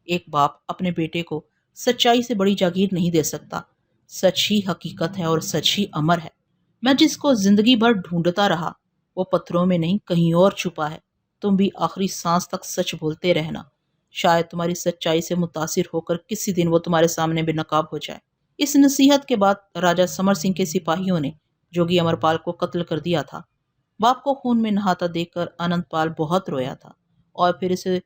एक बाप अपने बेटे को सच्चाई से बड़ी जागीर नहीं दे सकता। सच ही हकीकत है और सच ही अमर है। मैं जिसको जिंदगी भर ढूंढता रहा, वो पत्थरों में नहीं कहीं और छुपा है। तुम भी आखिरी सांस तक सच बोलते रहना। शायद तुम्हारी सच्चाई से मुतासिर होकर किसी दिन वो तुम्हारे सामने बेनकाब हो जाए। इस नसीहत के बाद राजा समर सिंह के सिपाहियों ने जोगी अमरपाल को कत्ल कर दिया था। बाप को खून में नहाता देखकर अनंतपाल बहुत रोया था और फिर इसे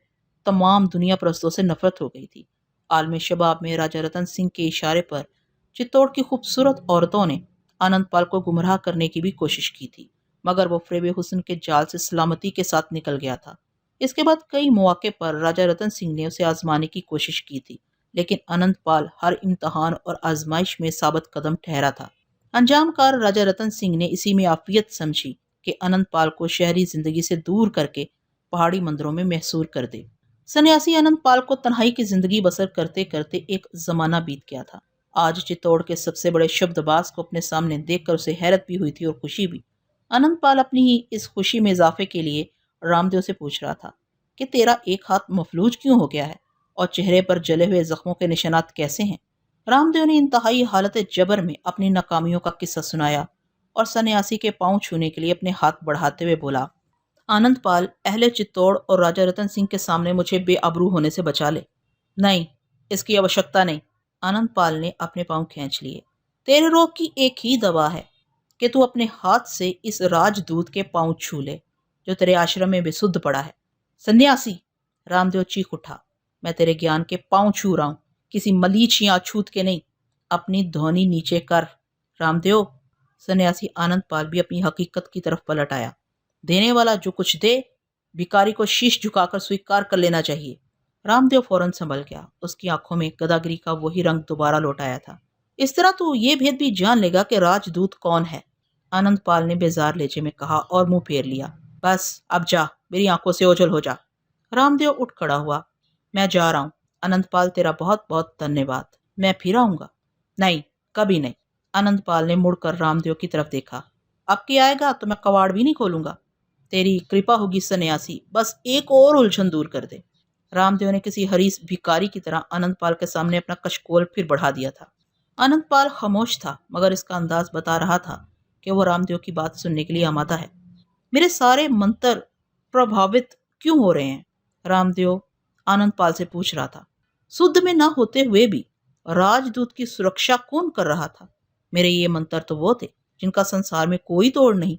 तमाम दुनिया परस्तों से नफरत हो गई थी। आलमी शबाब में राजा रतन सिंह के इशारे पर चित्तौड़ की खूबसूरत औरतों ने अनंतपाल को गुमराह करने की भी कोशिश की थी, मगर वो फ्रेबे हुस्न के जाल से सलामती के साथ निकल गया था। इसके बाद कई मौके पर राजा रतन सिंह ने उसे आजमाने की कोशिश की थी, लेकिन अनंतपाल हर इम्तहान और आजमाइश में साबित कदम ठहरा था। अंजामकार राजा रतन सिंह ने इसी में आफियत समझी कि अनंतपाल को शहरी जिंदगी से दूर करके पहाड़ी मंदिरों में महसूर कर दे। सन्यासी अनंतपाल को तन्हाई की जिंदगी बसर करते करते एक जमाना बीत गया था। आज चित्तौड़ के सबसे बड़े शब्दबाज को अपने सामने देखकर उसे हैरत भी हुई थी और खुशी भी। अनंतपाल अपनी ही इस खुशी में इजाफे के लिए रामदेव से पूछ रहा था कि तेरा एक हाथ मफलूज क्यों हो गया है और चेहरे पर जले हुए जख्मों के निशानात कैसे हैं। रामदेव ने इंतहाई हालत जबर में अपनी नाकामियों का किस्सा सुनाया और सन्यासी के पांव छूने के लिए अपने हाथ बढ़ाते हुए बोला, आनंदपाल, अहले चित्तौड़ और राजा रतन सिंह के सामने मुझे बेआबरू होने से बचा ले। नहीं, इसकी आवश्यकता नहीं। आनंदपाल ने अपने पांव खींच लिए। तेरे रोग की एक ही दवा है कि तू अपने हाथ से इस राजदूत के पांव छू ले जो तेरे आश्रम में बेसुध पड़ा है। सन्यासी, रामदेव चीख उठा, मैं तेरे ज्ञान के पांव छू रहा हूं, किसी मलीच या अछूत के नहीं। अपनी ध्वनि नीचे कर रामदेव। सन्यासी आनंदपाल भी अपनी हकीकत की तरफ पलट आया। देने वाला जो कुछ दे, भिखारी को शीश झुकाकर स्वीकार कर लेना चाहिए। रामदेव फौरन संभल गया। उसकी आंखों में गदागिरी का वही रंग दोबारा लौट आया था। इस तरह तो ये भेद भी जान लेगा कि राजदूत कौन है, आनंदपाल ने बेजार लहजे में कहा और मुंह फेर लिया। बस अब जा, मेरी आंखों से ओझल हो जा। रामदेव उठ खड़ा हुआ। मैं जा रहा हूं आनंदपाल, तेरा बहुत बहुत धन्यवाद। मैं फिर आऊंगा। नहीं, कभी नहीं। आनंदपाल ने मुड़कर रामदेव की तरफ देखा। अब की आएगा तो मैं कबाड़ भी नहीं खोलूंगा। तेरी कृपा होगी सन्यासी, बस एक और उलझन दूर कर दे। रामदेव ने किसी हरीस भिखारी की तरह अनंतपाल के सामने अपना कशकोल फिर बढ़ा दिया था। अनंतपाल खामोश था, मगर इसका अंदाज बता रहा था कि वो रामदेव की बात सुनने के लिए आमादा है। मेरे सारे मंत्र प्रभावित क्यों हो रहे हैं? रामदेव आनंदपाल से पूछ रहा था। शुद्ध में ना होते हुए भी राजदूत की सुरक्षा कौन कर रहा था? मेरे ये मंत्र तो वो थे जिनका संसार में कोई तोड़ नहीं।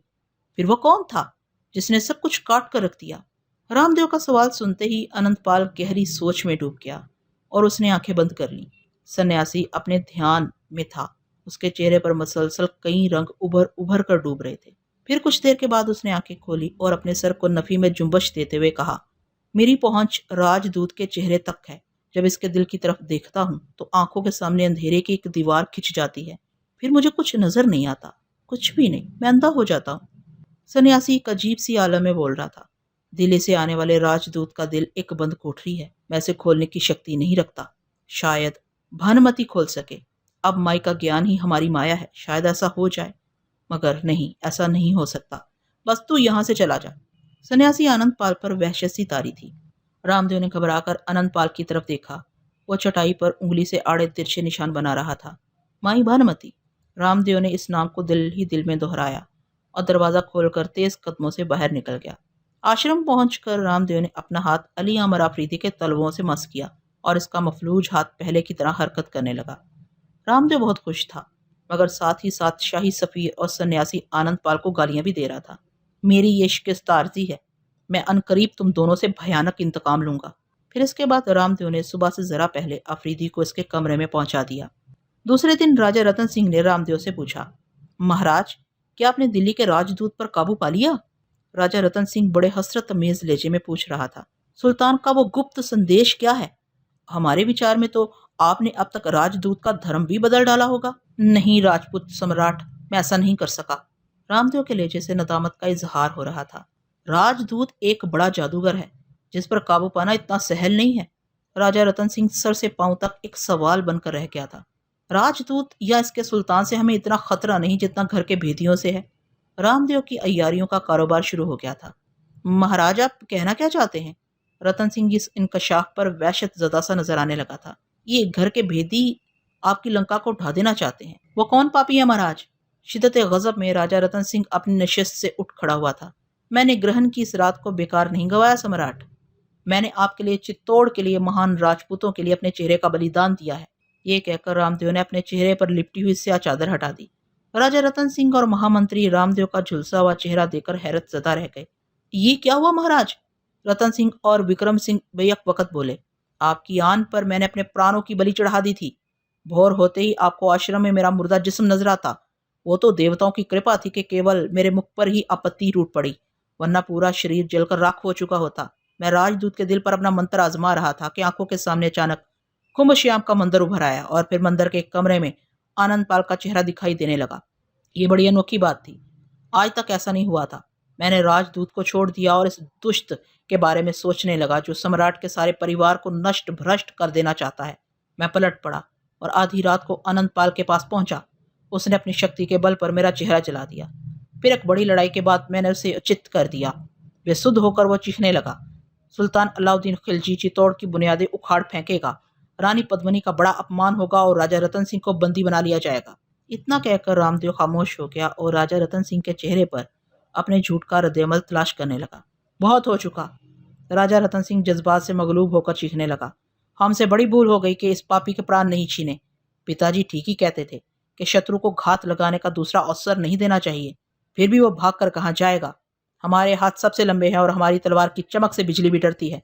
फिर वो कौन था जिसने सब कुछ काट कर रख दिया? रामदेव का सवाल सुनते ही अनंतपाल गहरी सोच में डूब गया और उसने आंखें बंद कर ली। सन्यासी अपने ध्यान में था। उसके चेहरे पर मसलसल कई रंग उभर उभर कर डूब रहे थे। फिर कुछ देर के बाद उसने आंखें खोली और अपने सर को नफी में जुम्बश देते हुए कहा, मेरी पहुंच राजदूत के चेहरे तक है। जब इसके दिल की तरफ देखता हूं तो आंखों के सामने अंधेरे की एक दीवार खिंच जाती है। फिर मुझे कुछ नजर नहीं आता, कुछ भी नहीं, मैं अंधा हो जाता हूँ। सन्यासी एक अजीब सी आलम में बोल रहा था। दिल्ली से आने वाले राजदूत का दिल एक बंद कोठरी है। मैं इसे खोलने की शक्ति नहीं रखता। शायद भानुमति खोल सके। अब माई का ज्ञान ही हमारी माया है, शायद ऐसा हो जाए। मगर नहीं, ऐसा नहीं हो सकता। बस तू यहां से चला जा। सन्यासी आनंदपाल पर वहशत सी तारी थी। रामदेव ने घबराकर आनंदपाल की तरफ देखा। वो चटाई पर उंगली से आड़े तिरछे निशान बना रहा था। माई भानुमति। रामदेव ने इस नाम को दिल ही दिल में दोहराया और दरवाजा खोलकर तेज कदमों से बाहर निकल गया। आश्रम पहुंचकर रामदेव ने अपना हाथ अली अमर आफरीदी के तलवों से मस किया और इसका मफलूज हाथ पहले की तरह हरकत करने लगा। रामदेव बहुत खुश था, मगर साथ ही साथ शाही सफीर और सन्यासी आनंदपाल को गालियां भी दे रहा था। मेरी ये शिकस्त आर्जी है। मैं अनकरीब तुम दोनों से भयानक इंतकाम लूंगा। फिर इसके बाद रामदेव ने सुबह से जरा पहले आफरीदी को इसके कमरे में पहुंचा दिया। दूसरे दिन राजा रतन सिंह ने रामदेव से पूछा, महाराज, क्या आपने दिल्ली के राजदूत पर काबू पा लिया? राजा रतन सिंह बड़े हसरत अमेज लहजे में पूछ रहा था। सुल्तान का वो गुप्त संदेश क्या है? हमारे विचार में तो आपने अब तक राजदूत का धर्म भी बदल डाला होगा। नहीं राजपूत सम्राट, मैं ऐसा नहीं कर सका। रामदेव के लहजे से नदामत का इजहार हो रहा था। राजदूत एक बड़ा जादूगर है जिस पर काबू पाना इतना सहल नहीं है। राजा रतन सिंह सर से पांव तक एक सवाल बनकर रह गया था। राजदूत या इसके सुल्तान से हमें इतना खतरा नहीं जितना घर के भेदियों से है। रामदेव की अय्यारियों का कारोबार शुरू हो गया था। महाराज, आप कहना क्या चाहते हैं? रतन सिंह इस इंकशाफ पर वहशत ज़दा सा नजर आने लगा था। ये घर के भेदी आपकी लंका को ढा देना चाहते हैं। वो कौन पापी है महाराज? शिद्दत गजब में राजा रतन सिंह अपनी नशिस्त से उठ खड़ा हुआ था। मैंने ग्रहण की इस रात को बेकार नहीं गवाया सम्राट। मैंने आपके लिए, चित्तौड़ के लिए, महान राजपूतों के लिए अपने चेहरे का बलिदान दिया है। ये कहकर रामदेव ने अपने चेहरे पर लिपटी हुई स्याह चादर हटा दी। राजा रतन सिंह और महामंत्री रामदेव का झुलसा हुआ चेहरा देखकर हैरत ज़दा रह गए। ये क्या हुआ महाराज? रतन सिंह और विक्रम सिंह बेयक वक्त बोले। आपकी आन पर मैंने अपने प्राणों की बलि चढ़ा दी थी। भोर होते ही आपको आश्रम में मेरा मुर्दा जिस्म नजर आता। वो तो देवताओं की कृपा थी कि केवल मेरे मुख पर ही आपत्ति टूट पड़ी, वरना पूरा शरीर जलकर राख हो चुका होता। मैं राजदूत के दिल पर अपना मंत्र आजमा रहा था कि आंखों के सामने अचानक कुंभ श्याम का मंदिर उभर आया और फिर मंदिर के एक कमरे में आनंदपाल का चेहरा दिखाई देने लगा। ये बड़ी अनोखी बात थी। आज तक ऐसा नहीं हुआ था। मैंने राजदूत को छोड़ दिया और इस दुष्ट के बारे में सोचने लगा जो सम्राट के सारे परिवार को नष्ट भ्रष्ट कर देना चाहता है। मैं पलट पड़ा और आधी रात को अनंतपाल के पास पहुंचा। उसने अपनी शक्ति के बल पर मेरा चेहरा जला दिया। फिर एक बड़ी लड़ाई के बाद मैंने उसे चित्त कर दिया। बेसुध होकर वो चीखने लगा। सुल्तान अलाउद्दीन खिलजी चित्तौड़ की बुनियादें उखाड़ फेंकेगा, रानी पद्मिनी का बड़ा अपमान होगा और राजा रतन सिंह को बंदी बना लिया जाएगा। इतना कहकर रामदेव खामोश हो गया और राजा रतन सिंह के चेहरे पर अपने झूठ का रद्देअमल तलाश करने लगा। बहुत हो चुका। राजा रतन सिंह जज्बात से मगलूब होकर चीखने लगा। हमसे बड़ी भूल हो गई कि इस पापी के प्राण नहीं छीने। पिताजी ठीक ही कहते थे कि शत्रु को घात लगाने का दूसरा अवसर नहीं देना चाहिए। फिर भी वो भाग कर कहाँ जाएगा? हमारे हाथ सबसे लंबे हैं और हमारी तलवार की चमक से बिजली भी डरती है।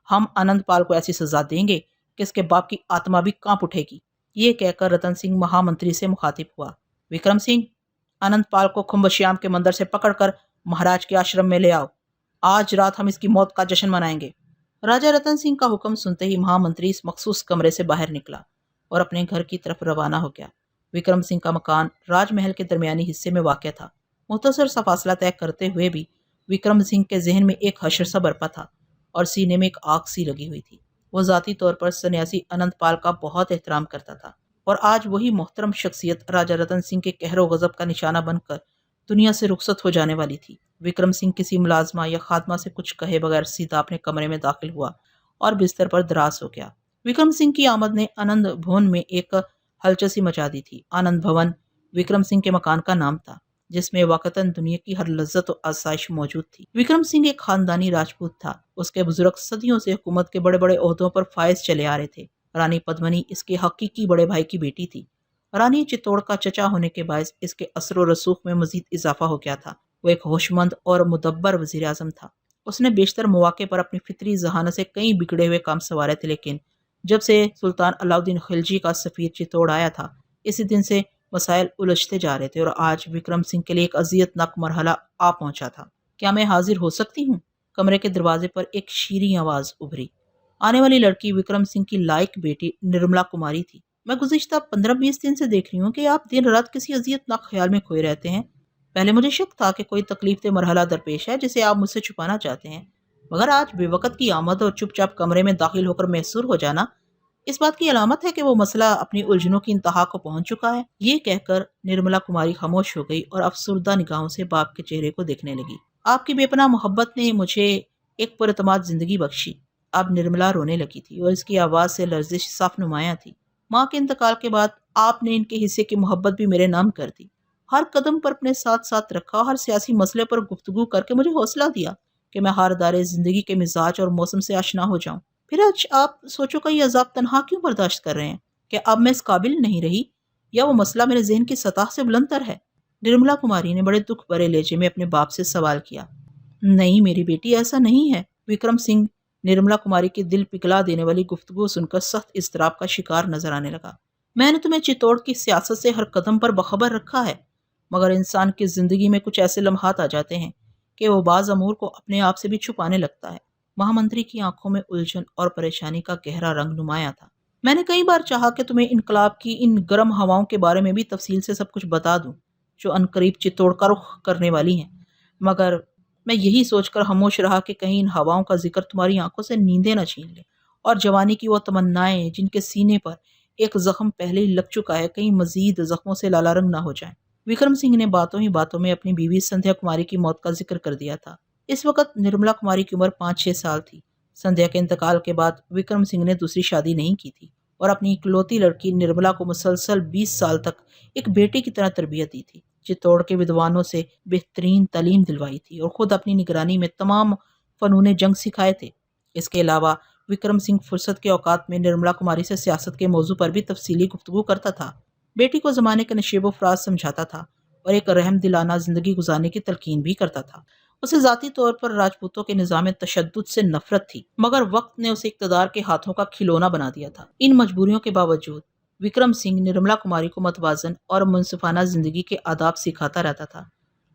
हम अनंतपाल को ऐसी सजा देंगे कि इसके बाप की आत्मा भी कांप उठेगी। ये कहकर रतन सिंह महामंत्री से मुखातिब हुआ। विक्रम सिंह, अनंतपाल को खुम्बश्याम के मंदिर से पकड़कर महाराज के आश्रम में ले आओ। आज रात हम इसकी मौत का जश्न मनाएंगे। राजा रतन सिंह का हुक्म सुनते ही महामंत्री इस मखसूस कमरे से बाहर निकला और अपने घर की तरफ रवाना हो गया। विक्रम सिंह का मकान राजमहल के दरमियानी हिस्से में वाक़ था। मुख्तसर सा फासला तय करते हुए भी विक्रम सिंह के जहन में एक हशर सा बरपा था और सीने में एक आग सी लगी हुई थी। वो ज़ाती तौर पर सन्यासी अनंतपाल का बहुत एहतराम करता था और आज वही मोहतरम शख्सियत राजा रतन सिंह के कहरो गजब का निशाना बनकर दुनिया से रुखसत हो जाने वाली थी। विक्रम सिंह किसी मुलाजमा या खादमा से कुछ कहे बगैर सीधा अपने कमरे में दाखिल हुआ और बिस्तर पर दराज हो गया। विक्रम सिंह की आमद ने आनंद भवन में एक हलचल सी मचा दी थी। आनंद भवन विक्रम सिंह के मकान का नाम था, जिसमें वाकतन दुनिया की हर लज्जत और आसाइश मौजूद थी। विक्रम सिंह एक खानदानी राजपूत था। उसके बुजुर्ग सदियों से हुकूमत के बड़े बड़े ओहदों पर फायज चले आ रहे थे। रानी पद्मिनी इसके हकीकी बड़े भाई की बेटी थी। रानी चित्तौड़ का चचा होने के बायस इसके असर और रसूख में मजीद इजाफा हो गया था। वो एक होशमंद और मुदब्बर वजीर आजम था। उसने बेशतर मौके पर अपनी फितरी जहानत से कई बिगड़े हुए काम संवारे थे, लेकिन जब से सुल्तान अलाउद्दीन खिलजी का सफीर चित्तौड़ आया था, इसी दिन से मसाइल उलझते जा रहे थे और आज विक्रम सिंह के लिए एक अजियतनाक मरहला आ पहुंचा था। क्या मैं हाजिर हो सकती हूँ? कमरे के दरवाजे पर एक शीरीं आवाज उभरी। आने वाली लड़की विक्रम सिंह की लायक बेटी निर्मला कुमारी थी। मैं गुज़िश्ता 15-20 दिन से देख रही हूँ कि आप दिन रात किसी अजियतनाक ख्याल में खोए रहते हैं। पहले मुझे शक था कि कोई तकलीफ दे मरहला दरपेश है जिसे आप मुझसे छुपाना चाहते हैं, मगर आज बेवकत की आमद और चुपचाप कमरे में दाखिल होकर महसूर हो जाना इस बात की अलामत है कि वो मसला अपनी उलझनों की इंतहा को पहुंच चुका है। ये कहकर निर्मला कुमारी खामोश हो गई और अफसुर्दा निगाहों से बाप के चेहरे को देखने लगी। आपकी बेपनाह मोहब्बत ने मुझे एक पुरतमाद जिंदगी बख्शी। अब निर्मला रोने लगी थी और इसकी आवाज से लर्जिश साफ नुमाया थी। माँ के इंतकाल के बाद आपने इनके हिस्से की मोहब्बत भी मेरे नाम कर दी। हर कदम पर अपने साथ साथ रखा, हर सियासी मसले पर गुफ्तगू करके मुझे हौसला दिया कि मैं हर दारे जिंदगी के मिजाज और मौसम से आशना हो जाऊं। फिर आज आप सोचो का ये अजाब तनहा क्यों बर्दाश्त कर रहे हैं? क्या अब मैं इस काबिल नहीं रही या वो मसला मेरे जहन की सतह से बुलंदतर है? निर्मला कुमारी ने बड़े दुख भरे लहजे में अपने बाप से सवाल किया। नहीं मेरी बेटी, ऐसा नहीं है। विक्रम सिंह निर्मला कुमारी के दिल पिघला देने वाली गुफ्तगू सुनकर सख्त इज़्तिराब का शिकार नजर आने लगा। मैंने तुम्हें चित्तौड़ की सियासत से हर कदम पर बखबर रखा है, मगर इंसान की जिंदगी में कुछ ऐसे लम्हात आ जाते हैं कि वो बाज़ अमूर को अपने आप से भी छुपाने लगता है। महामंत्री की आंखों में उलझन और परेशानी का गहरा रंग नुमाया था। मैंने कई बार चाहा कि तुम्हें इनकलाब की इन गर्म हवाओं के बारे में भी तफसील से सब कुछ बता दूं जो अनकरीब चित्तौड़ का रुख करने वाली हैं, मगर मैं यही सोचकर खामोश रहा कि कहीं इन हवाओं का जिक्र तुम्हारी आंखों से नींदें न छीन ले और जवानी की वो तमन्नाएं जिनके सीने पर एक जख्म पहले ही लग चुका है, कहीं मजीद जख्मों से लाला रंग ना हो जाए। विक्रम सिंह ने बातों ही बातों में अपनी बीवी संध्या कुमारी की मौत का जिक्र कर दिया था। इस वक्त निर्मला कुमारी की उम्र 5-6 साल थी। संध्या के इंतकाल के बाद विक्रम सिंह ने दूसरी शादी नहीं की थी और अपनी इकलौती लड़की निर्मला को मुसलसल 20 साल तक एक बेटे की तरह तरबियत दी थी। चित्तौड़ के विद्वानों से बेहतरीन तालीम दिलवाई थी और खुद अपनी निगरानी में तमाम फनूने जंग सिखाए थे। इसके अलावा विक्रम सिंह फुर्सत के औकात में निर्मला कुमारी से सियासत के मौजू पर भी तफसीली गुफ्तगू करता था। बेटी को जमाने के नशेबो फराज समझाता था और एक रहम दिलाना जिंदगी गुजारने की तलकीन भी करता था। उसे जाती तौर पर राजपूतों के निज़ाम तशद्दुद से नफरत थी, मगर वक्त ने उसे इक़्तिदार के हाथों का खिलौना बना दिया था। इन मजबूरियों के बावजूद विक्रम सिंह निर्मला कुमारी को मतवाजन और मुनसिफाना जिंदगी के आदाब सिखाता रहता था।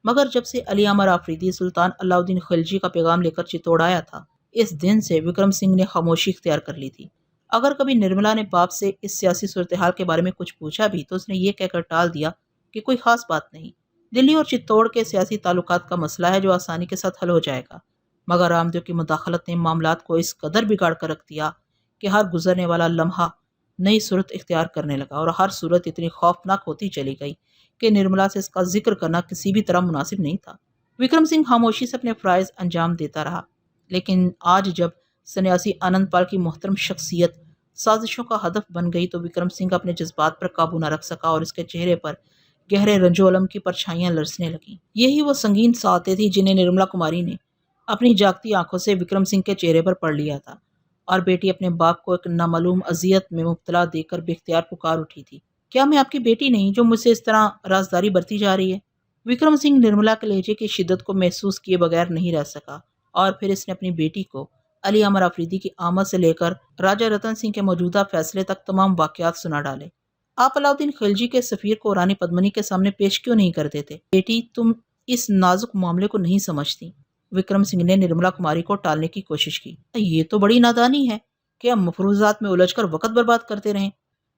मगर जब से अली अमर आफरीदी सुल्तान अलाउद्दीन खिलजी का पैगाम लेकर चित्तौड़ आया था, इस दिन से विक्रम सिंह ने खामोशी इख्तियार कर ली थी। अगर कभी निर्मला ने बाप से इस सियासी सूरत हाल के बारे में कुछ पूछा भी तो उसने ये कहकर टाल दिया कि कोई खास बात नहीं, दिल्ली और चित्तौड़ के सियासी ताल्लुकात का मसला है जो आसानी के साथ हल हो जाएगा। मगर रामदेव की मुदाखलत ने मामलात को इस कदर बिगाड़ कर रख दिया कि हर गुजरने वाला लम्हा नई सूरत इख्तियार करने लगा और हर सूरत इतनी खौफनाक होती चली गई कि निर्मला से इसका जिक्र करना किसी भी तरह मुनासिब नहीं था। विक्रम सिंह खामोशी से अपने फ़राइज़ अंजाम देता रहा, लेकिन आज जब सन्यासी आनंदपाल की मोहतरम शख्सियत साजिशों का हदफ बन गई तो विक्रम सिंह अपने जज्बात पर काबू न रख सका और इसके चेहरे पर गहरे रंजो अलम की परछाइयां लरसने लगीं। यही वो संगीन सातें थी जिन्हें निर्मला कुमारी ने अपनी जागती आंखों से विक्रम सिंह के चेहरे पर पढ़ लिया था और बेटी अपने बाप को एक नामालूम अजियत में मुब्तला देकर बेख्तियार पुकार उठी थी। क्या मैं आपकी बेटी नहीं जो मुझसे इस तरह राजदारी बरती जा रही है? विक्रम सिंह निर्मला के लहजे की शिद्दत को महसूस किए बगैर नहीं रह सका और फिर इसने अपनी बेटी को अली अमर आफरीदी की आमद से लेकर राजा रतन सिंह के मौजूदा फैसले तक तमाम वाकयात सुना डाले। आप अलाउद्दीन खिलजी के सफीर को रानी पद्मिनी के सामने पेश क्यों नहीं कर देते? बेटी, तुम इस नाजुक मामले को नहीं समझती। विक्रम सिंह ने निर्मला कुमारी को टालने की कोशिश की। ये तो बड़ी नादानी है कि हम मफरूजात में उलझकर वक्त बर्बाद करते रहें।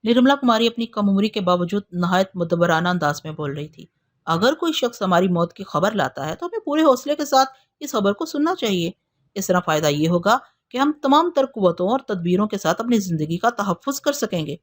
निर्मला कुमारी अपनी कम उम्री के बावजूद नहायत मुदब्बराना अंदाज में बोल रही थी। अगर कोई शख्स हमारी मौत की खबर लाता है तो हमें पूरे हौसले के साथ इस खबर को सुनना चाहिए। इस तरह फायदा ये होगा कि हम तमाम तर कुव्वतों और तदबीरों के साथ अपनी जिंदगी का तहफ़्फ़ुज़ कर सकेंगे।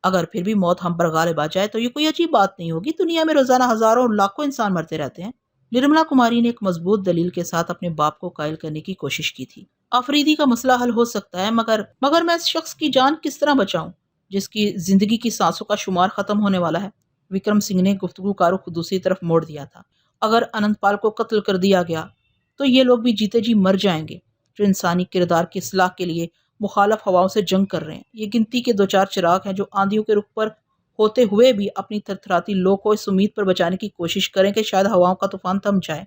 अगर फिर भी मौत हम पर गालिब आ जाए तो ये कोई अजीब बात नहीं होगी। दुनिया में रोजाना हजारों और लाखों इंसान मरते रहते हैं। निर्मला कुमारी ने एक मजबूत दलील के साथ अपने बाप को कायल करने की कोशिश की थी। आफरीदी का मसला हल हो सकता है, मगर मैं इस शख्स की जान किस तरह बचाऊं जिसकी जिंदगी की सांसों का शुमार खत्म होने वाला है? विक्रम सिंह ने गुफ्तगू का रुख दूसरी तरफ मोड़ दिया था। अगर अनंतपाल को कत्ल कर दिया गया तो ये लोग भी जीते जी मर जाएंगे जो इंसानी किरदार की इस्लाह के लिए मुखालफ हवाओं से जंग कर रहे हैं। ये गिनती के दो चार चिराग हैं जो आंधियों के रुख पर होते हुए भी अपनी थरथराती लो को इस उम्मीद पर बचाने की कोशिश करें कि शायद हवाओं का तूफान थम जाए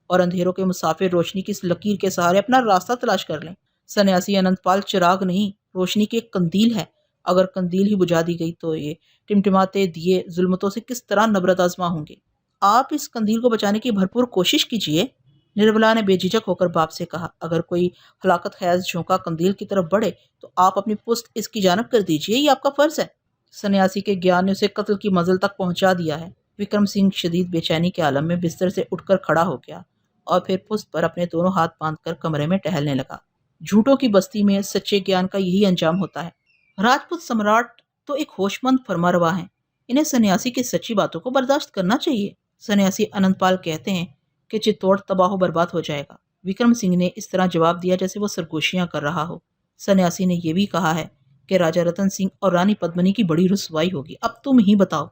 और अंधेरों के मुसाफिर रोशनी की इस लकीर के सहारे अपना रास्ता तलाश कर लें। सन्यासी अनंतपाल चिराग नहीं, रोशनी की एक कंदील है। अगर कंदील ही बुझा दी गई तो ये टिमटिमाते दिए जुल्मतों से किस तरह नबरत आजमा होंगे। आप इस कंदील को बचाने की भरपूर कोशिश कीजिए, निर्मला ने बेझिझक होकर बाप से कहा। अगर कोई हलाकत खैज झोंका कंदील की तरफ बढ़े तो आप अपनी पुस्त इसकी जानब कर दीजिए, ये आपका फर्ज है। सन्यासी के ज्ञान ने उसे कत्ल की मंजिल तक पहुंचा दिया है। विक्रम सिंह शदीद बेचैनी के आलम में बिस्तर से उठकर खड़ा हो गया और फिर पुस्त पर अपने दोनों हाथ बांधकर कमरे में टहलने लगा। झूठों की बस्ती में सच्चे ज्ञान का यही अंजाम होता है। राजपूत सम्राट तो एक होशमंद फरमारवा है, इन्हें सन्यासी की सच्ची बातों को बर्दाश्त करना चाहिए। सन्यासी अनंतपाल कहते हैं कि चित्तौड़ तबाह बर्बाद हो जाएगा। विक्रम सिंह ने इस तरह जवाब दिया जैसे वो सरगोशियां कर रहा हो। सन्यासी ने यह भी कहा है कि राजा रतन सिंह और रानी पद्मिनी की बड़ी रुसवाई होगी। अब तुम ही बताओ,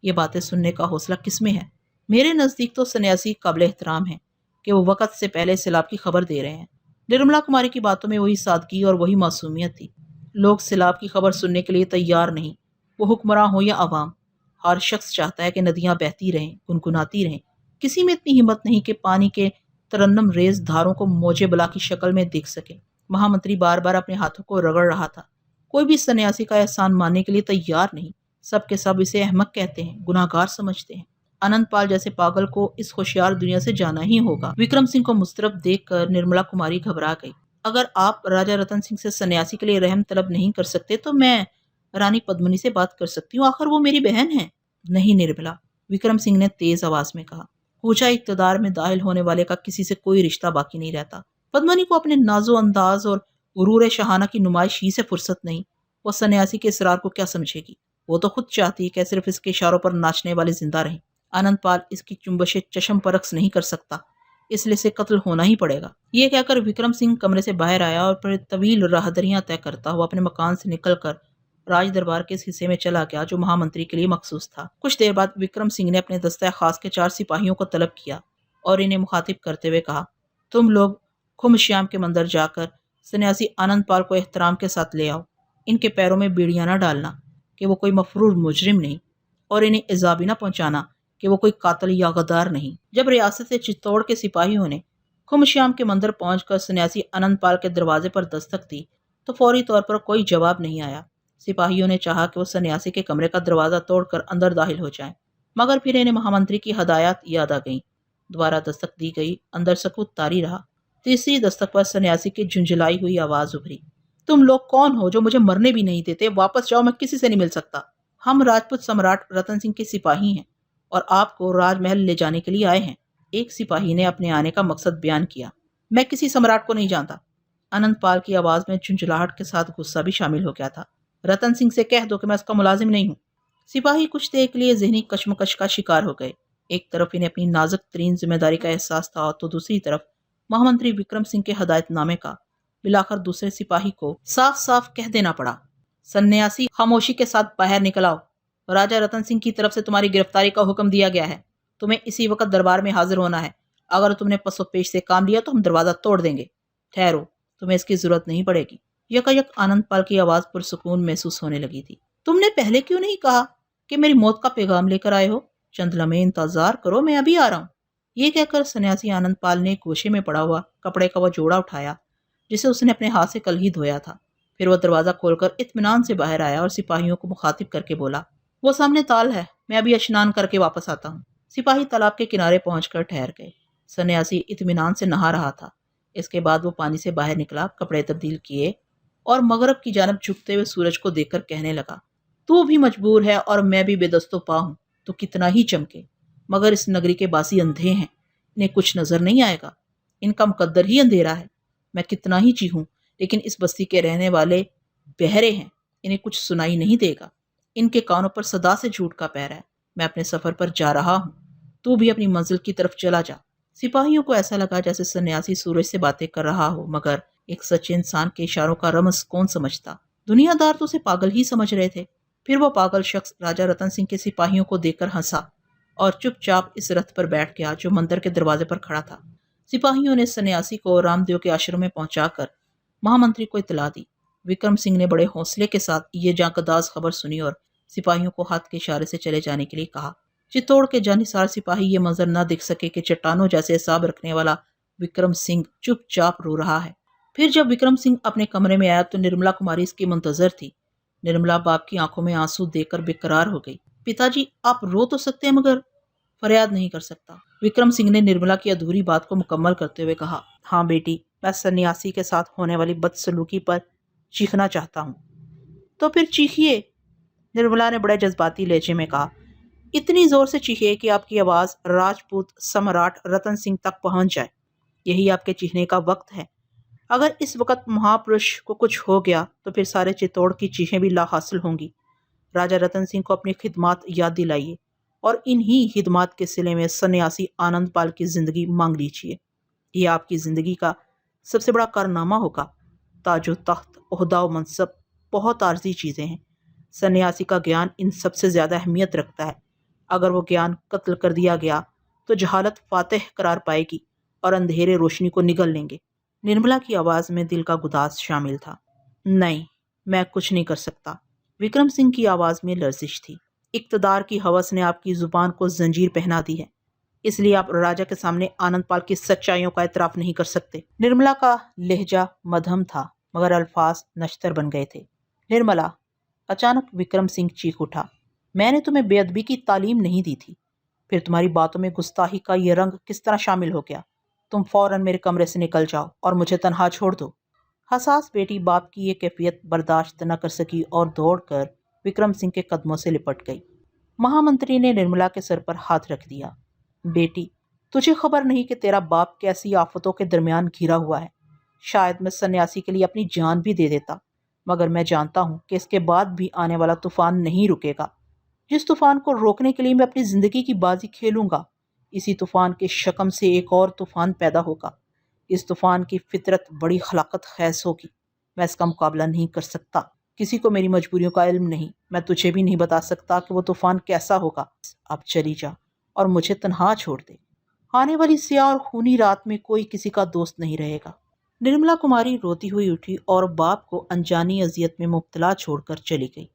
ये बातें सुनने का हौसला किसमें है? मेरे नज़दीक तो सन्यासी काबिल एहतराम है कि वो वक़्त से पहले सैलाब की खबर दे रहे हैं। निर्मला कुमारी की बातों में वही सादगी और वही मासूमियत थी। लोग सैलाब की खबर सुनने के लिए तैयार नहीं, वो हुक्मरान हो या अवाम। हर शख्स चाहता है कि नदियां बहती रहें, गुनगुनाती रहें। किसी में इतनी हिम्मत नहीं कि पानी के तरन्नम रेज धारों को मौजे बला की शक्ल में देख सके। महामंत्री बार बार अपने हाथों को रगड़ रहा था। कोई भी सन्यासी का एहसान मानने के लिए तैयार नहीं। सब के सब इसे अहमक कहते हैं, गुनाहगार समझते हैं। अनंतपाल जैसे पागल को इस होशियार दुनिया से जाना ही होगा। विक्रम सिंह को मुस्तरब देखकर निर्मला कुमारी घबरा गई। अगर आप राजा रतन सिंह से सन्यासी के लिए रहम तलब नहीं कर सकते तो मैं रानी पद्मिनी से बात कर सकती हूँ, आखिर वो मेरी बहन है। नहीं निर्मला, विक्रम सिंह ने तेज आवाज में कहा। पूछा इक्तदार में दाखिल होने वाले का किसी से कोई रिश्ता बाकी नहीं रहता। पद्मिनी को अपने नाजो अंदाज और गुरूर शाहाना की नुमाइश ही से फुर्सत नहीं। वो सन्यासी के इसरार को क्या समझेगी? वो तो खुद चाहती है कि सिर्फ इसके इशारों पर नाचने वाले जिंदा रहें। अनंतपाल इसकी चुंबशे चशम पर रक्स नहीं कर सकता। इसलिए इसे कत्ल होना ही पड़ेगा। ये कहकर विक्रम सिंह कमरे से बाहर आया और फिर तवील राहदरियां तय करता हुआ अपने मकान से निकलकर राज दरबार के इस हिस्से में चला गया जो महामंत्री के लिए मखसूस था। कुछ देर बाद विक्रम सिंह ने अपने दस्ता खास के 4 सिपाहियों को तलब किया और इन्हें मुखातिब करते हुए कहा, तुम लोग खुमश्याम के मंदिर जाकर सन्यासी आनंदपाल को एहतराम के साथ ले आओ। इनके पैरों में बीड़ियां न डालना कि वो कोई मफरूर मुजरिम नहीं, और इन्हें इज़ा भी न पहुंचाना कि वो कोई कातिल या गद्दार नहीं। जब रियासत से चित्तौड़ के सिपाहियों ने खुमश्याम के मंदिर पहुंचकर सन्यासी आनंदपाल के दरवाजे पर दस्तक दी तो फौरी तौर पर कोई जवाब नहीं आया। सिपाहियों ने चाहा कि वो सन्यासी के कमरे का दरवाजा तोड़कर अंदर दाखिल हो जाएं, मगर फिर इन्हें महामंत्री की हदायत याद आ गई। दोबारा दस्तक दी गई, अंदर सकूत तारी रहा। तीसरी दस्तक पर सन्यासी की झुंझुलाई हुई आवाज उभरी, तुम लोग कौन हो जो मुझे मरने भी नहीं देते? वापस जाओ, मैं किसी से नहीं मिल सकता। हम राजपूत सम्राट रतन सिंह के सिपाही हैं और आपको राजमहल ले जाने के लिए आए हैं। एक सिपाही ने अपने आने का मकसद बयान किया। मैं किसी सम्राट को नहीं जानता। आनंदपाल की आवाज में झुंझुलाहट के साथ गुस्सा भी शामिल हो गया था। रतन सिंह से कह दो कि मैं उसका मुलाजिम नहीं हूँ। सिपाही कुछ देर के लिए जहनी कश्मकश का शिकार हो गए। एक तरफ इन्हें अपनी नाजुक तरीन जिम्मेदारी का एहसास था तो दूसरी तरफ महामंत्री विक्रम सिंह के हदायतनामे का। मिलाकर दूसरे सिपाही को साफ साफ कह देना पड़ा, सन्यासी खामोशी के साथ बाहर निकल आओ। राजा रतन सिंह की तरफ से तुम्हारी गिरफ्तारी का हुक्म दिया गया है। तुम्हें इसी वक्त दरबार में हाजिर होना है। अगर तुमने पसोपेश से काम लिया तो हम दरवाजा तोड़ देंगे। ठहरो, तुम्हें इसकी जरूरत नहीं पड़ेगी। यकायक आनंदपाल की आवाज पुरसुकून महसूस होने लगी थी। तुमने पहले क्यों नहीं कहा कि मेरी मौत का पैगाम लेकर आए हो? चंद लम्हे इंतजार करो, मैं अभी आ रहा हूँ। ये कहकर सन्यासी आनंदपाल ने गोशे में पड़ा हुआ कपड़े का वह जोड़ा उठाया जिसे उसने अपने हाथ से कल ही धोया था। फिर वह दरवाजा खोलकर इत्मीनान से बाहर आया और सिपाहियों को मुखातिब करके बोला, वो सामने ताल है, मैं अभी स्नान करके वापस आता हूँ। सिपाही तालाब के किनारे पहुंचकर ठहर गए। सन्यासी इत्मीनान से नहा रहा था। इसके बाद वो पानी से बाहर निकला, कपड़े तब्दील किए और मगरब की जानब झुकते हुए सूरज को देखकर कहने लगा, तू भी मजबूर है और मैं भी बेदस्तो पा हूं तो कितना ही चमके, मगर इस नगरी के बासी अंधे हैं, इन्हें कुछ नजर नहीं आएगा। इनका मुकद्दर ही अंधेरा है। मैं कितना ही चीहूं लेकिन इस बस्ती के रहने वाले बहरे हैं, इन्हें कुछ सुनाई नहीं देगा। इनके कानों पर सदा से झूठ का पैर है। मैं अपने सफर पर जा रहा हूँ, तू भी अपनी मंजिल की तरफ चला जा। सिपाहियों को ऐसा लगा जैसे सन्यासी सूरज से बातें कर रहा हो, मगर एक सच्चे इंसान के इशारों का रमज कौन समझता। दुनियादार तो उसे पागल ही समझ रहे थे। फिर वो पागल शख्स राजा रतन सिंह के सिपाहियों को देखकर हंसा और चुपचाप इस रथ पर बैठ गया जो मंदिर के दरवाजे पर खड़ा था। सिपाहियों ने सन्यासी को रामदेव के आश्रम में पहुंचाकर महामंत्री को इतला दी। विक्रम सिंह ने बड़े हौसले के साथ ये जांकदाज खबर सुनी और सिपाहियों को हाथ के इशारे से चले जाने के लिए कहा। चित्तौड़ के जानिसार सिपाही ये मंजर न देख सके कि चट्टानों जैसे हिसाब रखने वाला विक्रम सिंह चुपचाप रो रहा है। फिर जब विक्रम सिंह अपने कमरे में आया तो निर्मला कुमारी इसकी मुंतजर थी। निर्मला बाप की आंखों में आंसू देखकर बेकरार हो गई। पिताजी, आप रो तो सकते हैं मगर फरियाद नहीं कर सकता। विक्रम सिंह ने निर्मला की अधूरी बात को मुकम्मल करते हुए कहा, हाँ बेटी, मैं सन्यासी के साथ होने वाली बदसलूकी पर चीखना चाहता हूँ। तो फिर चीखिए, निर्मला ने बड़े जज्बाती लहजे में कहा। इतनी जोर से चीखिए कि आपकी आवाज राजपूत सम्राट रतन सिंह तक पहुंच जाए। यही आपके चीखने का वक्त है। अगर इस वक्त महापुरुष को कुछ हो गया तो फिर सारे चित्तौड़ की चीखें भी ला हासिल होंगी। राजा रतन सिंह को अपनी खिदमात याद दिलाइए और इन्हीं खिदमात के सिले में सन्यासी आनंदपाल की जिंदगी मांग लीजिए। यह आपकी जिंदगी का सबसे बड़ा कारनामा होगा। ताजो तख्त, ओहदा व मनसब बहुत आर्जी चीज़ें हैं। सन्यासी का ज्ञान इन सबसे ज़्यादा अहमियत रखता है। अगर वो ज्ञान कत्ल कर दिया गया तो जहालत फातेह करार पाएगी और अंधेरे रोशनी को निगल लेंगे। निर्मला की आवाज़ में दिल का गुदास शामिल था। नहीं, मैं कुछ नहीं कर सकता। विक्रम सिंह की आवाज़ में लर्जिश थी। इक्तदार की हवस ने आपकी जुबान को जंजीर पहना दी है, इसलिए आप राजा के सामने आनंदपाल की सच्चाइयों का एतराफ़ नहीं कर सकते। निर्मला का लहजा मध्यम था मगर अल्फाज नश्तर बन गए थे। निर्मला, अचानक विक्रम सिंह चीख उठा, मैंने तुम्हें बेअदबी की तालीम नहीं दी थी। फिर तुम्हारी बातों में गुस्ताखी का ये रंग किस तरह शामिल हो गया? तुम फौरन मेरे कमरे से निकल जाओ और मुझे तन्हा छोड़ दो। हसास बेटी बाप की ये कैफियत बर्दाश्त न कर सकी और दौड़कर विक्रम सिंह के कदमों से लिपट गई। महामंत्री ने निर्मला के सर पर हाथ रख दिया। बेटी, तुझे खबर नहीं कि तेरा बाप कैसी आफतों के दरमियान घिरा हुआ है। शायद मैं सन्यासी के लिए अपनी जान भी दे देता, मगर मैं जानता हूँ कि इसके बाद भी आने वाला तूफान नहीं रुकेगा। जिस तूफान को रोकने के लिए मैं अपनी जिंदगी की बाजी खेलूंगा, इसी तूफान के शकम से एक और तूफान पैदा होगा। इस तूफान की फितरत बड़ी हलाकत खैज होगी। मैं इसका मुकाबला नहीं कर सकता। किसी को मेरी मजबूरियों का इल्म नहीं। मैं तुझे भी नहीं बता सकता कि वो तूफान कैसा होगा। अब चली जा और मुझे तन्हा छोड़ दे। आने वाली स्याह और खूनी रात में कोई किसी का दोस्त नहीं रहेगा। निर्मला कुमारी रोती हुई उठी और बाप को अनजानी अजियत में मुब्तला छोड़कर चली गई।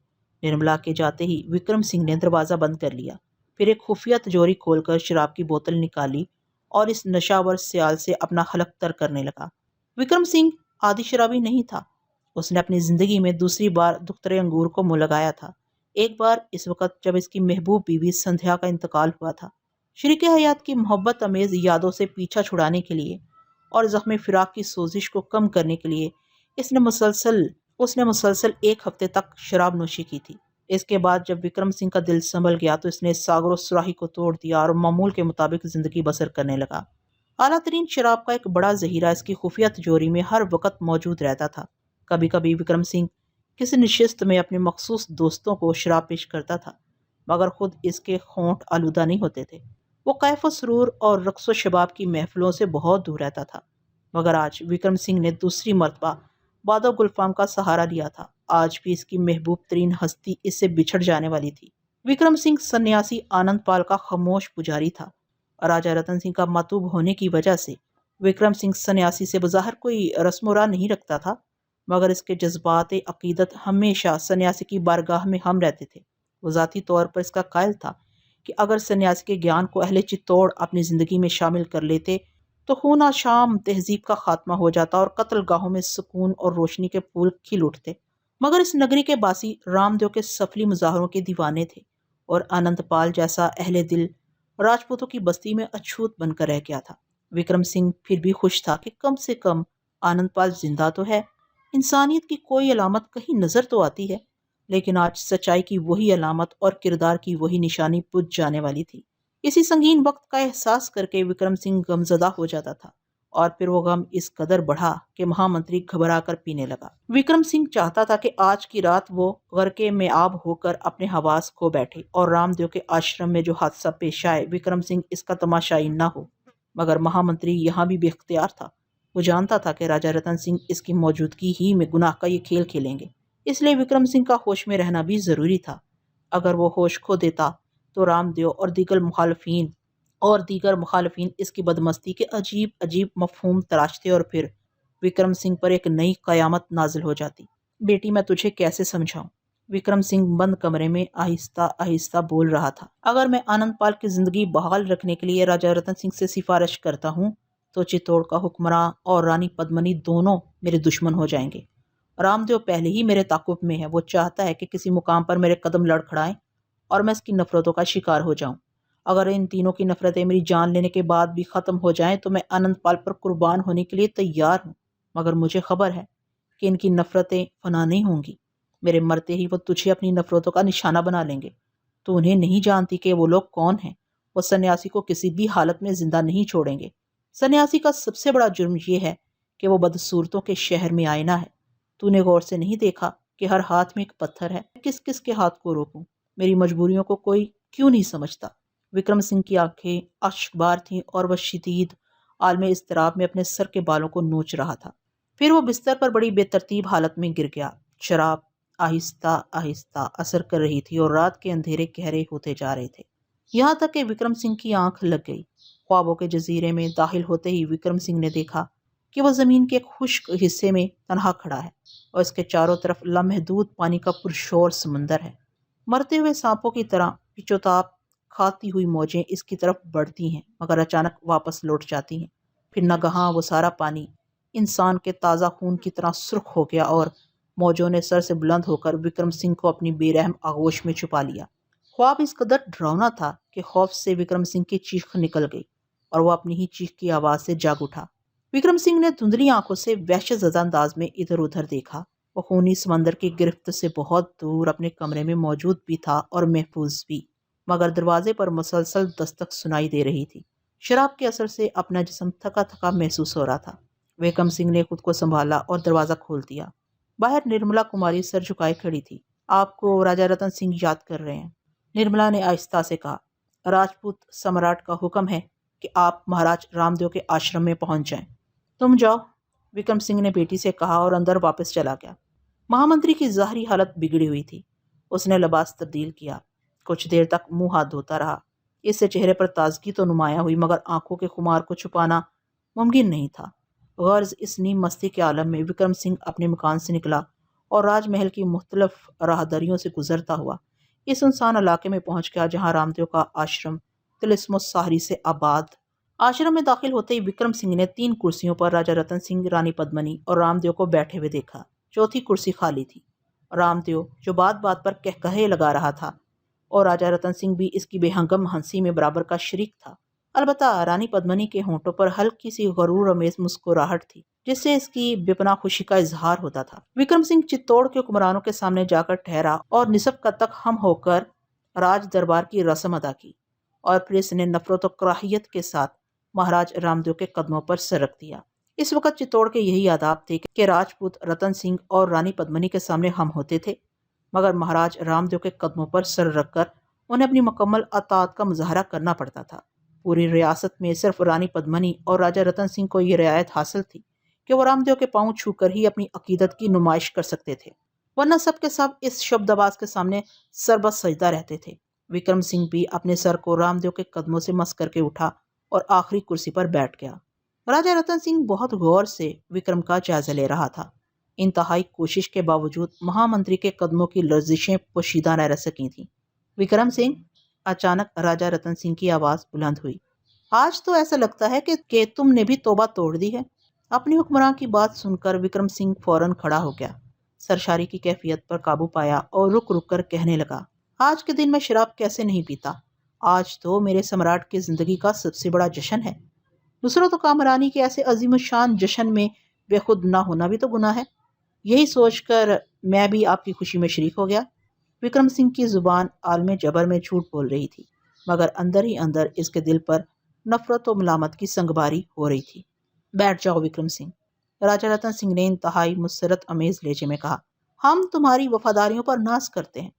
निर्मला के जाते ही विक्रम सिंह ने दरवाजा बंद कर लिया। फिर एक खुफिया तिजोरी खोलकर शराब की बोतल निकाली और इस नशावर सियाल से अपना हलक तर करने लगा। विक्रम सिंह आदि शराबी नहीं था। उसने अपनी जिंदगी में दूसरी बार दुख्तरे अंगूर को मुंह लगाया था। एक बार इस वक्त जब इसकी महबूब बीवी संध्या का इंतकाल हुआ था। शरीके हयात की मोहब्बत अमेज यादों से पीछा छुड़ाने के लिए और जख्म फिराक की सोजिश को कम करने के लिए उसने मुसलसल एक हफ्ते तक शराब नोशी की थी। इसके बाद जब विक्रम सिंह का दिल संभल गया तो इसने सागरो सुराही को तोड़ दिया और मामूल के मुताबिक जिंदगी बसर करने लगा। आला तरीन शराब का एक बड़ा जहीरा इसकी खुफिया तिजोरी में हर वक्त मौजूद रहता था। कभी कभी विक्रम सिंह किसी नशिस्त में अपने मखसूस दोस्तों को शराब पेश करता था, मगर खुद इसके होंठ आलूदा नहीं होते थे। वो कैफ सुरूर और रक्सो शबाब की महफिलों से बहुत दूर रहता था। मगर आज विक्रम सिंह ने दूसरी मरतबा बादो गुलफाम का सहारा लिया था। आज भी इसकी महबूब तरीन हस्ती इससे बिछड़ जाने वाली थी। विक्रम सिंह सन्यासी आनंद पाल का खामोश पुजारी था। राजा रतन सिंह का मतूब होने की वजह से विक्रम सिंह सन्यासी से बज़ाहिर कोई रस्म नहीं रखता था, मगर इसके जज्बात अकीदत हमेशा सन्यासी की बारगाह में हम रहते थे। वो ज़ाती तौर पर इसका कायल था कि अगर सन्यासी के ज्ञान को अहले चित्तौड़ अपनी ज़िंदगी में शामिल कर लेते तो खून शाम तहजीब का खात्मा हो जाता और कत्ल गाहों में सुकून और रोशनी के फूल खिल उठते। मगर इस नगरी के बासी रामदेव के सफली मुजाहरों के दीवाने थे और आनंदपाल जैसा अहले दिल राजपूतों की बस्ती में अछूत बनकर रह गया था। विक्रम सिंह फिर भी खुश था कि कम से कम आनंदपाल जिंदा तो है। इंसानियत की कोई अलामत कहीं नजर तो आती है। लेकिन आज सच्चाई की वही अलामत और किरदार की वही निशानी बुझ जाने वाली थी। इसी संगीन वक्त का एहसास करके विक्रम सिंह गमजदा हो जाता था और फिर वो गम इस कदर बढ़ा कि महामंत्री घबरा कर पीने लगा। विक्रम सिंह चाहता था कि आज की रात वो गर्के में आब होकर अपने हवास खो बैठे और रामदेव के आश्रम में जो हादसा पेश आए विक्रम सिंह इसका तमाशाई न हो। मगर महामंत्री यहाँ भी बेख्तियार था। वो जानता था कि राजा रतन सिंह इसकी मौजूदगी ही में गुनाह का ये खेल खेलेंगे, इसलिए विक्रम सिंह का होश में रहना भी जरूरी था। अगर वो होश खो देता तो रामदेव और दीगर मुखालफीन इसकी बदमस्ती के अजीब अजीब मफहूम तराशते और फिर विक्रम सिंह पर एक नई कयामत नाजिल हो जाती। बेटी, मैं तुझे कैसे समझाऊं? विक्रम सिंह बंद कमरे में आहिस्ता आहिस्ता बोल रहा था। अगर मैं आनंदपाल की जिंदगी बहाल रखने के लिए राजा रतन सिंह से सिफारिश करता हूँ तो चित्तौड़ का हुक्मरान और रानी पद्मनी दोनों मेरे दुश्मन हो जाएंगे। रामदेव पहले ही मेरे ताकुब में है। वो चाहता है कि किसी मुकाम पर मेरे कदम लड़खड़ाएं और मैं इसकी नफरतों का शिकार हो जाऊं। अगर इन तीनों की नफरतें मेरी जान लेने के बाद भी खत्म हो जाएं तो मैं आनंदपाल पर कुर्बान होने के लिए तैयार हूं। मगर मुझे खबर है कि इनकी नफरतें फना नहीं होंगी। मेरे मरते ही वो तुझे अपनी नफरतों का निशाना बना लेंगे। तो उन्हें नहीं जानती कि वो लोग कौन हैं। वो सन्यासी को किसी भी हालत में जिंदा नहीं छोड़ेंगे। सन्यासी का सबसे बड़ा जुर्म ये है कि वो बदसूरतों के शहर में आईना है। तूने गौर से नहीं देखा कि हर हाथ में एक पत्थर है? किस किस के हाथ को रोकूं? मेरी मजबूरियों को कोई क्यों नहीं समझता? विक्रम सिंह की आंखें अश्कबार थीं और वह शदीद आलमे इस्तराब में अपने सर के बालों को नोच रहा था। फिर वो बिस्तर पर बड़ी बेतरतीब हालत में गिर गया। शराब आहिस्ता आहिस्ता असर कर रही थी और रात के अंधेरे गहरे होते जा रहे थे, यहाँ तक कि विक्रम सिंह की आंख लग गई। ख्वाबों के जजीरे में दाखिल होते ही विक्रम सिंह ने देखा कि वह जमीन के खुश्क हिस्से में तनहा खड़ा है और इसके चारों तरफ लामहदूद पानी का पुरशोर समंदर है। मरते हुए सांपों की तरह पिचोताप खाती हुई मौजें इसकी तरफ बढ़ती हैं, मगर अचानक वापस लौट जाती हैं। फिर नगहां वो सारा पानी इंसान के ताज़ा खून की तरह सुर्ख हो गया और मौजों ने सर से बुलंद होकर विक्रम सिंह को अपनी बेरहम आगोश में छुपा लिया। ख्वाब इस कदर डरावना था कि खौफ से विक्रम सिंह की चीख निकल गई और वह अपनी ही चीख की आवाज से जाग उठा। विक्रम सिंह ने धुंधली आंखों से वहशतज़दा अंदाज में इधर उधर देखा। वो खूनी समंदर की गिरफ्त से बहुत दूर अपने कमरे में मौजूद भी था और महफूज भी, मगर दरवाजे पर मुसलसल दस्तक सुनाई दे रही थी। शराब के असर से अपना जिस्म थका थका महसूस हो रहा था। विक्रम सिंह ने खुद को संभाला और दरवाजा खोल दिया। बाहर निर्मला कुमारी सर झुकाए खड़ी थी। आपको राजा रतन सिंह याद कर रहे हैं, निर्मला ने आहिस्ता से कहा। राजपूत सम्राट का हुक्म है कि आप महाराज रामदेव के आश्रम में पहुंच जाएं। तुम जाओ, विक्रम सिंह ने बेटी से कहा और अंदर वापस चला गया। महामंत्री की ज़ाहरी हालत बिगड़ी हुई थी। उसने लिबास तब्दील किया, कुछ देर तक मुंह हाथ धोता रहा। इससे चेहरे पर ताजगी तो नुमाया हुई, मगर आंखों के खुमार को छुपाना मुमकिन नहीं था। गर्ज इस नीम मस्ती के आलम में विक्रम सिंह अपने मकान से निकला और राजमहल की मुख्तलिफ राहदरियों से गुजरता हुआ इस सुनसान इलाके में पहुंच गया जहां रामदेव का आश्रम तिलिस्मो साहरी से आबाद। आश्रम में दाखिल होते ही विक्रम सिंह ने 3 कुर्सियों पर राजा रतन सिंह, रानी पद्मनी और रामदेव को बैठे हुए देखा। चौथी कुर्सी खाली थी। रामदेव, जो बात बात पर कहकहे लगा रहा था, और राजा रतन सिंह भी इसकी बेहंगम हंसी में बराबर का शरीक था। अलबत्ता रानी पद्मनी के होंठों पर हल्की सी गरूर अमेज मुस्कुराहट थी, जिससे इसकी बेपनाह खुशी का इजहार होता था। विक्रम सिंह चित्तौड़ के हुक्मरानों के सामने जाकर ठहरा और निसब कद तक हम होकर राज दरबार की रस्म अदा की, और फिर इसने नफरत और कराहियत के साथ महाराज रामदेव के कदमों पर सर रख दिया। इस वक्त चित्तौड़ के यही आदाब थे कि राजपूत रतन सिंह और रानी पद्मनी के सामने हम होते थे, मगर महाराज रामदेव के कदमों पर सर रखकर उन्हें अपनी मुकम्मल अतात का मुजाहरा करना पड़ता था। पूरी रियासत में सिर्फ रानी पद्मनी और राजा रतन सिंह को ये रियायत हासिल थी कि वो रामदेव के पांव छूकर ही अपनी अकीदत की नुमाइश कर सकते थे, वरना सब के सब इस शब्दबाज के सामने सरबत सजदा रहते थे। विक्रम सिंह भी अपने सर को रामदेव के कदमों से मस करके उठा और आखिरी कुर्सी पर बैठ गया। राजा रतन सिंह बहुत गौर से विक्रम का जायजा ले रहा था। इंतहाई कोशिश के बावजूद महामंत्री के कदमों की लर्जिशें पोशीदा न रह सकी थीं। विक्रम सिंह, अचानक राजा रतन सिंह की आवाज बुलंद हुई। आज तो ऐसा लगता है कि तुमने भी तौबा तोड़ दी है। अपनी हुक्मरान की बात सुनकर विक्रम सिंह फौरन खड़ा हो गया, सरशारी की कैफियत पर काबू पाया और रुक रुक कर कहने लगा, आज के दिन मैं शराब कैसे नहीं पीता। आज तो मेरे सम्राट की जिंदगी का सबसे बड़ा जश्न है। नुसरत कामरानी के ऐसे अजीम शान जश्न में बेखुद ना होना भी तो गुनाह है। यही सोचकर मैं भी आपकी खुशी में शरीक हो गया। विक्रम सिंह की जुबान आलमे जबर में झूठ बोल रही थी, मगर अंदर ही अंदर इसके दिल पर नफरत और मलामत की संगबारी हो रही थी। बैठ जाओ विक्रम सिंह, राजा रतन सिंह ने इंतहाई मुसरत अमेज लहजे में कहा। हम तुम्हारी वफादारियों पर नाज करते हैं।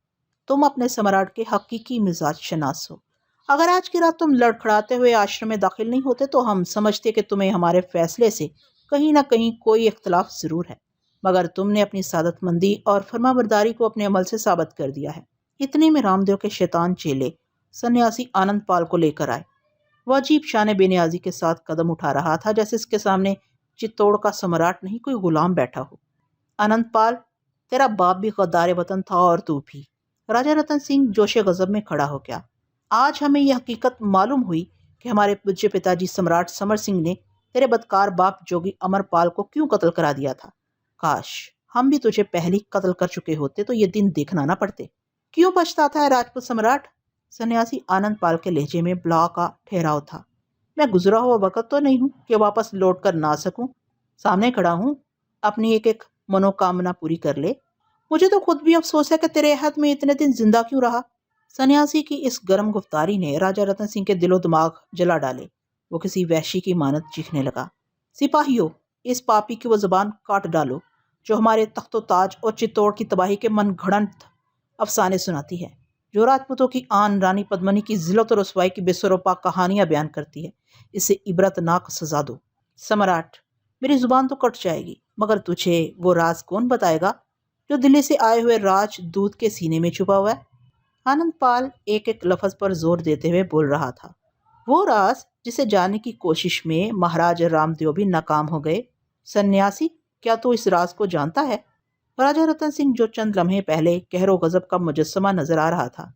तुम अपने सम्राट के हकीकी मिजाज शनास हो। अगर आज की रात तुम लड़खड़ाते हुए आश्रम में दाखिल नहीं होते तो हम समझते कि तुम्हें हमारे फैसले से कहीं ना कहीं कोई इख्तलाफ जरूर है, मगर तुमने अपनी सादतमंदी और फरमाबरदारी को अपने अमल से साबित कर दिया है। इतने में रामदेव के शैतान चेले सन्यासी आनंद पाल को लेकर आए। वह अजीब शान बेनियाजी के साथ कदम उठा रहा था, जैसे इसके सामने चित्तौड़ का सम्राट नहीं कोई गुलाम बैठा हो। आनंद पाल, तेरा बाप भी गद्दार वतन था और तू भी। राजा रतन सिंह जोशे गजब में खड़ा हो गया। आज हमें यह हकीकत मालूम हुई कि हमारे पूज्य पिताजी सम्राट समर सिंह ने तेरे बदकार बाप जोगी अमरपाल को क्यों कत्ल करा दिया था। काश हम भी तुझे पहले ही कत्ल कर चुके होते तो ये दिन देखना ना पड़ते। क्यों पछताता है राजपूत सम्राट? सन्यासी आनंद पाल के लहजे में ब्ला का ठहराव था। मैं गुजरा हुआ वक्त तो नहीं हूं कि वापस लौट कर ना सकूं। सामने खड़ा हूं, अपनी एक एक मनोकामना पूरी कर ले। मुझे तो खुद भी अफसोस है कि तेरे हद में इतने दिन जिंदा क्यों रहा। सन्यासी की इस गर्म गुफ्तारी ने राजा रतन सिंह के दिलो दिमाग जला डाले। वो किसी वहशी की मानत चीखने लगा। सिपाहियों, इस पापी की वो जुबान काट डालो जो हमारे तख्तो ताज और चित्तौड़ की तबाही के मन घड़ंत अफसाने सुनाती है, जो राजपूतों की आन रानी पद्मनी की जिल्लत और रसवाई की बेसरोपा कहानियां बयान करती है। इसे इबरतनाक सजा दो। सम्राट, मेरी जुबान तो कट जाएगी, मगर तुझे वो राज कौन बताएगा जो दिल्ली से आए हुए राजदूत के सीने में छुपा हुआ है। आनंद पाल एक एक लफ्ज पर जोर देते हुए बोल रहा था। वो राज जिसे जानने की कोशिश में महाराज रामदेव भी नाकाम हो गए। सन्यासी, क्या तू इस राज को जानता है? राजा रतन सिंह, जो चंद लम्हे पहले कहरो गजब का मुजस्समा नजर आ रहा था,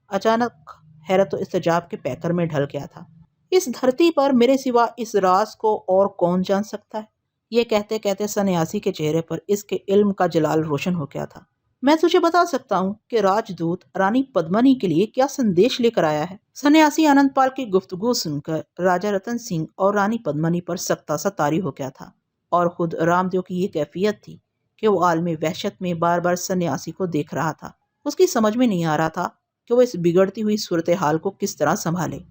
अचानक हैरत और इस्तेजाब के पैकर में ढल गया था। इस धरती पर मेरे सिवा इस राज को और कौन जान सकता है? ये कहते कहते सन्यासी के चेहरे पर इसके इल्म का जलाल रोशन हो गया था। मैं तुझे बता सकता हूँ कि राजदूत रानी पद्मनी के लिए क्या संदेश लेकर आया है। सन्यासी आनंद पाल की गुफ्तगू सुनकर राजा रतन सिंह और रानी पद्मनी पर सख्ता सा तारी हो गया था, और खुद रामदेव की ये कैफियत थी कि वो आलमी वहशत में बार बार सन्यासी को देख रहा था। उसकी समझ में नहीं आ रहा था कि वो इस बिगड़ती हुई सूरत हाल को किस तरह संभाले।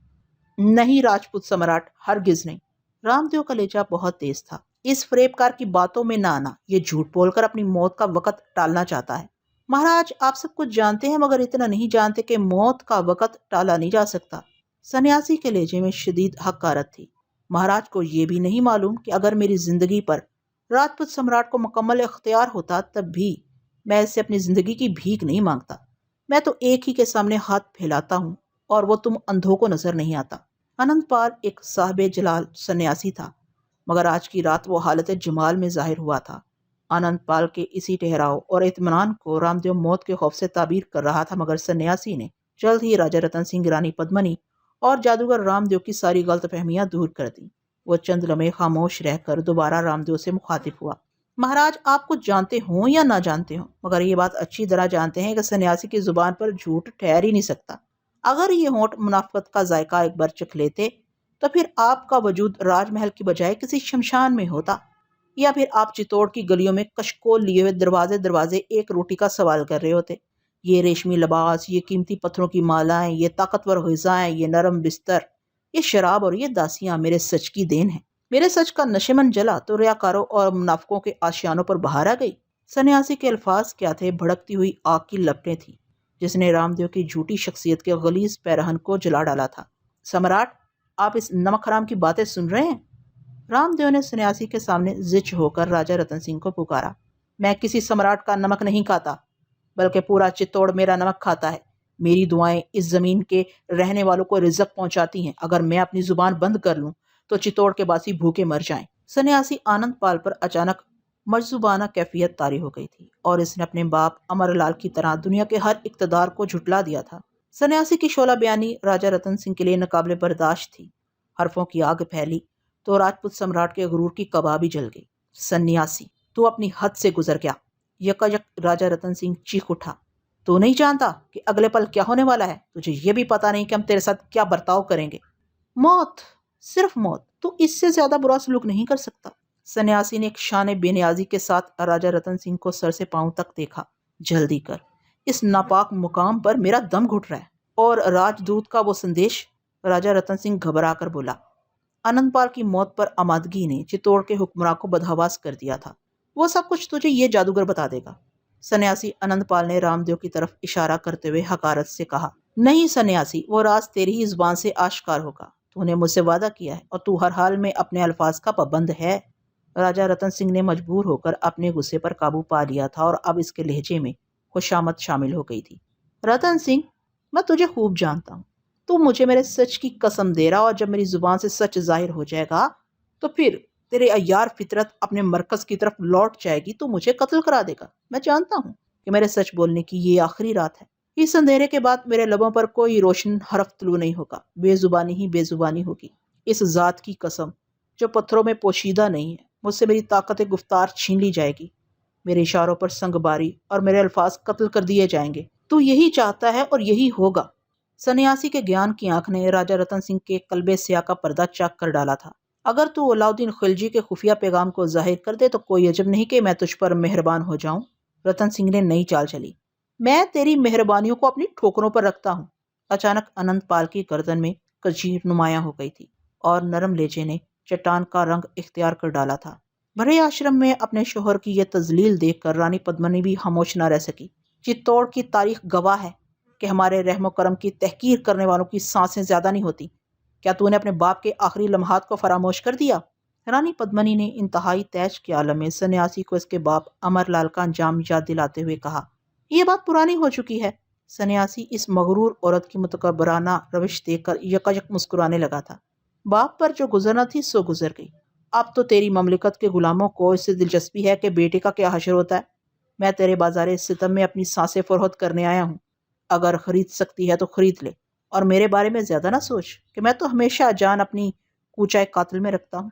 नहीं राजपूत सम्राट, हरगिज नहीं। रामदेव का लहजा बहुत तेज था। इस फरेबकार की बातों में ना आना। ये झूठ बोलकर अपनी मौत का वक्त टालना चाहता है। महाराज, आप सब कुछ जानते हैं, मगर इतना नहीं जानते कि मौत का वक्त टाला नहीं जा सकता। सन्यासी के लहजे में शदीद हकारत थी। महाराज को ये भी नहीं मालूम कि अगर मेरी जिंदगी पर राजपूत सम्राट को मुकम्मल इख्तियार होता तब भी मैं इससे अपनी जिंदगी की भीख नहीं मांगता। मैं तो एक ही के सामने हाथ फैलाता हूँ और वो तुम अंधों को नजर नहीं आता। आनंदपाल एक साहिब जलाल सन्यासी था, मगर आज की रात वो हालत जमाल में जाहिर हुआ था। आनंदपाल के इसी ठहराव और इत्मीनान को रामदेव मौत के खौफ से ताबीर कर रहा था, मगर सन्यासी ने जल्द ही राजा रतन सिंह, रानी पद्मनी और जादूगर रामदेव की सारी गलतफहमियां दूर कर दी। वो चंद लम्हे खामोश रहकर दोबारा रामदेव से मुखातिब हुआ। महाराज, आप कुछ जानते हो या ना जानते हो, मगर ये बात अच्छी तरह जानते हैं कि सन्यासी की जुबान पर झूठ ठहर ही नहीं सकता। अगर ये होंठ मुनाफकत का जायका एक बार चख लेते तो फिर आपका वजूद राजमहल की बजाय किसी शमशान में होता, या फिर आप चित्तौड़ की गलियों में कशकोल लिए हुए दरवाजे दरवाजे एक रोटी का सवाल कर रहे होते। ये रेशमी लिबास, ये कीमती पत्थरों की मालाएं, ये ताकतवर ग़िज़ाएं, ये नरम बिस्तर, ये शराब और ये दासियां मेरे सच की देन है। मेरे सच का नशेमन जला तो रियाकारों और मुनाफिकों के आशियानों पर बहार आ गई। सन्यासी के अल्फाज क्या थे? भड़कती हुई आग की लपटें थी जिसने रामदेव की झूठी शख्सियत के गलीज पैरहन को जला डाला था। सम्राट, आप इस नमक हराम की बातें सुन रहे हैं? रामदेव ने सन्यासी के सामने जिच होकर राजा रतन सिंह को पुकारा। मैं किसी सम्राट का नमक नहीं खाता, बल्कि पूरा चित्तौड़ मेरा नमक खाता है। मेरी दुआएं इस जमीन के रहने वालों को रिज़्क पहुंचाती हैं। अगर मैं अपनी जुबान बंद कर लूं तो चित्तौड़ के बासी भूखे मर जाएं। सन्यासी आनंदपाल पर अचानक मजजुबाना कैफियत तारी हो गई थी और इसने अपने बाप अमरलाल की तरह दुनिया के हर इक़्तिदार को झुटला दिया था। सन्यासी की शोला बयानी राजा रतन सिंह के लिए नाकाबिले बर्दाश्त थी। हरफों की आग फैली तो राजपूत सम्राट के गुरूर की कबाबी जल गई। सन्यासी, तू अपनी हद से गुजर गया। यकायक राजा रतन सिंह चीख उठा। तू नहीं जानता कि अगले पल क्या होने वाला है? तुझे ये भी पता नहीं कि हम तेरे साथ क्या बर्ताव करेंगे? मौत, सिर्फ मौत। तू इससे ज्यादा बुरा सलूक नहीं कर सकता। सन्यासी ने एक शान बेनियाजी के साथ राजा रतन सिंह को सर से पांव तक देखा। जल्दी कर, इस नापाक मुकाम पर मेरा दम घुट रहा है। और राजदूत का वो संदेश? राजा रतन सिंह घबरा कर बोला। आनंदपाल की मौत पर आमादगी ने चित्तौड़ के हुक्मरान को बदहवास कर दिया था। वो सब कुछ तुझे ये जादूगर बता देगा। सन्यासी आनंदपाल ने रामदेव की तरफ इशारा करते हुए हकारत से कहा। नहीं सन्यासी, वो राज तेरी ही जुबान से आश्कार होगा। तूने मुझसे वादा किया है और तू हर हाल में अपने अल्फाज का पाबंद है। राजा रतन सिंह ने मजबूर होकर अपने गुस्से पर काबू पा लिया था और अब इसके लहजे में खुशामद शामिल हो गई थी। रतन सिंह, मैं तुझे खूब जानता हूँ। तू मुझे मेरे सच की कसम दे रहा, और जब मेरी जुबान से सच जाहिर हो जाएगा तो फिर तेरे अय्यार फितरत अपने मरकज की तरफ लौट जाएगी तो मुझे कत्ल करा देगा। मैं जानता हूँ कि मेरे सच बोलने की ये आखिरी रात है। इस अंधेरे के बाद मेरे लबों पर कोई रोशन हरफ तुलू नहीं होगा। बेजुबानी ही बेजुबानी होगी। इस जात की कसम जो पत्थरों में पोशीदा नहीं है, मुझसे मेरी ताकत गुफ्तार छीन ली जाएगी। मेरे इशारों पर संगबारी और मेरे अल्फाज कत्ल कर दिए जाएंगे। तू यही चाहता है और यही होगा। सन्यासी के ज्ञान की आंख ने राजा रतन सिंह के कल्बे स्या का पर्दा चाक कर डाला था। अगर तू अलाउद्दीन खिलजी के खुफिया पैगाम को जाहिर कर दे तो कोई अजब नहीं कि मैं तुझ पर मेहरबान हो जाऊं। रतन सिंह ने नई चाल चली। मैं तेरी मेहरबानियों को अपनी ठोकरों पर रखता हूँ। अचानक अनंतपाल की गर्दन में कजीर नुमाया हो गई थी और नरम लेजे ने चट्टान का रंग इख्तियार कर डाला था। भरे आश्रम में अपने शोहर की यह तजलील देखकर रानी पद्मनी भी खामोश न रह सकी। चित्तौड़ की तारीख गवाह है कि हमारे रहमो करम की तहकीर करने वालों की सांसें ज्यादा नहीं होती। क्या तूने अपने बाप के आखिरी लम्हात को फरामोश कर दिया? रानी पद्मनी ने इंतहाई तैश के आलम में सन्यासी को इसके बाप अमरलाल का अंजाम याद दिलाते हुए कहा। यह बात पुरानी हो चुकी है। सन्यासी इस मगरूर औरत की मुतकबराना रविश देखकर यकायक मुस्कुराने लगा था। बाप पर जो गुजरना थी सो गुजर गई। अब तो तेरी ममलिकत के गुलामों को इससे दिलचस्पी है कि बेटे का क्या हशर होता है। मैं तेरे बाजारे सितम में अपनी सांसें फरोहत करने आया हूँ। अगर खरीद सकती है तो खरीद ले, और मेरे बारे में ज्यादा ना सोच कि मैं तो हमेशा जान अपनी कूचाए कातिल में रखता हूँ।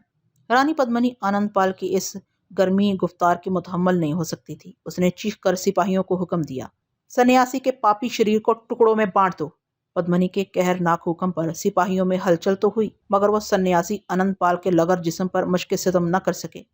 रानी पद्मनी आनंदपाल की इस गर्मी गुफ्तार की मुतहम्मल नहीं हो सकती थी। उसने चीख कर सिपाहियों को हुक्म दिया, सन्यासी के पापी शरीर को टुकड़ों में बांट दो। पद्मनी के कहरनाक हुक्म पर सिपाहियों में हलचल तो हुई, मगर वह सन्यासी आनंदपाल के लगर जिस्म पर मश्क सितम न कर सके।